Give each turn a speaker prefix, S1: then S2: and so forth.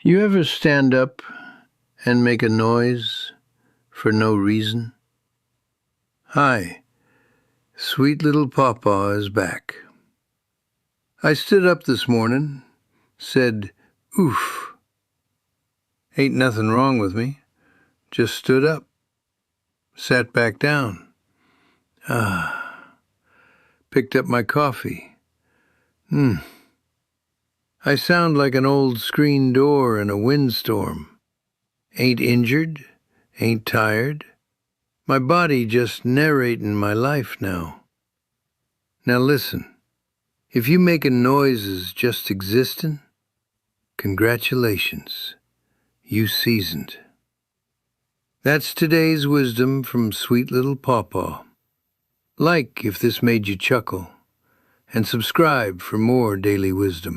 S1: You ever stand up and make a noise for no reason? Hi, sweet little PawPaw is back. I stood up this morning, said, "Oof." Ain't nothing wrong with me. Just stood up, sat back down. Picked up my coffee. I sound like an old screen door in a windstorm. Ain't injured, ain't tired. My body just narrating my life now. Now listen, if you making noises just existin', congratulations, you seasoned. That's today's wisdom from sweet little PawPaw. Like if this made you chuckle, and subscribe for more daily wisdom.